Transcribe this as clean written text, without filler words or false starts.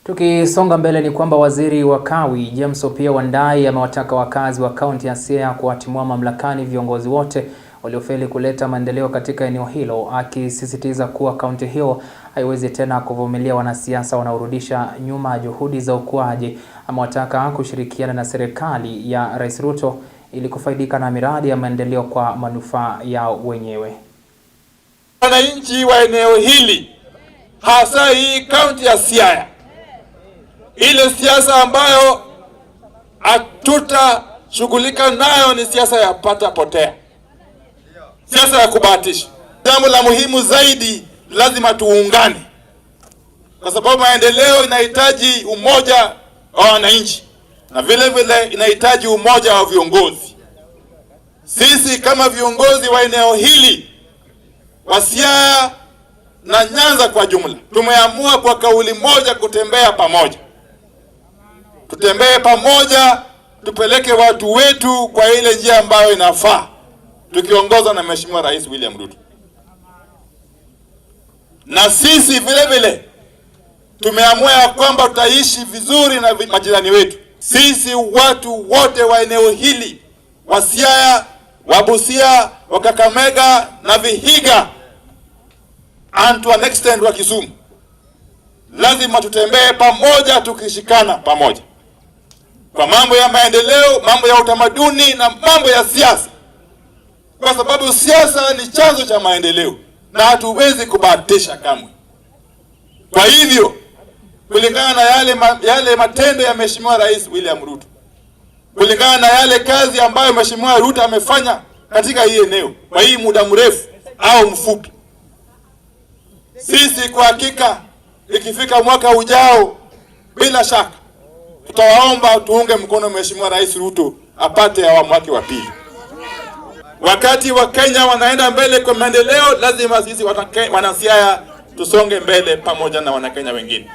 Tukisonga mbele ni kwamba waziri wa Kawi James Opiyo Wandayi amewataka wakazi wa kaunti ya Siaya kuwatimua mamlakani viongozi wote waliofeli kuleta maendeleo katika eneo hilo, akisisitiza kuwa kaunti hiyo haiwezi tena kuvumilia wanasiasa wanaorudisha nyuma juhudi za ukuaji. Amewataka kushirikiana na serikali ya Rais Ruto ili kufaidika na miradi ya maendeleo kwa manufaa yao wenyewe. Wananchi wa eneo hili, hasa hii kaunti ya Siaya, ile siasa ambayo hatutashughulika nayo ni siasa ya pata potea, siasa ya kubahatisha. Jambo la muhimu zaidi, lazima tuungane, kwa sababu maendeleo inahitaji umoja wa wananchi na vile vile inahitaji umoja wa viongozi. Sisi kama viongozi wa eneo hili wa Siaya na Nyanza kwa jumla, tumeamua kwa kauli moja kutembea pamoja. Tutembee pamoja, tupeleke watu wetu kwa ile njia ambayo inafaa, tukiongozwa na Mheshimiwa Rais William Ruto. Na sisi vile vile tumeamua ya kwamba tutaishi vizuri na majirani wetu. Sisi watu wote wa eneo hili wa Siaya, wa Busia, wa Kakamega na Vihiga, and to an extent wa Kisumu, lazima tutembee pamoja, tukishikana pamoja kwa mambo ya maendeleo, mambo ya utamaduni na mambo ya siasa, kwa sababu siasa ni chanzo cha maendeleo na hatuwezi kubahatisha kamwe. Kwa hivyo, kulingana na yale matendo ya Mheshimiwa Rais William Ruto, kulingana na yale kazi ambayo Mheshimiwa Ruto amefanya katika hii eneo kwa hii muda mrefu au mfupi, sisi kwa hakika ikifika mwaka ujao, bila shaka tutawaomba tuunge mkono Mheshimiwa Rais Ruto apate awamu yake wa pili. Wakati wa Kenya wanaenda mbele kwa maendeleo, lazima sisi wana Siaya tusonge mbele pamoja na Wanakenya wengine.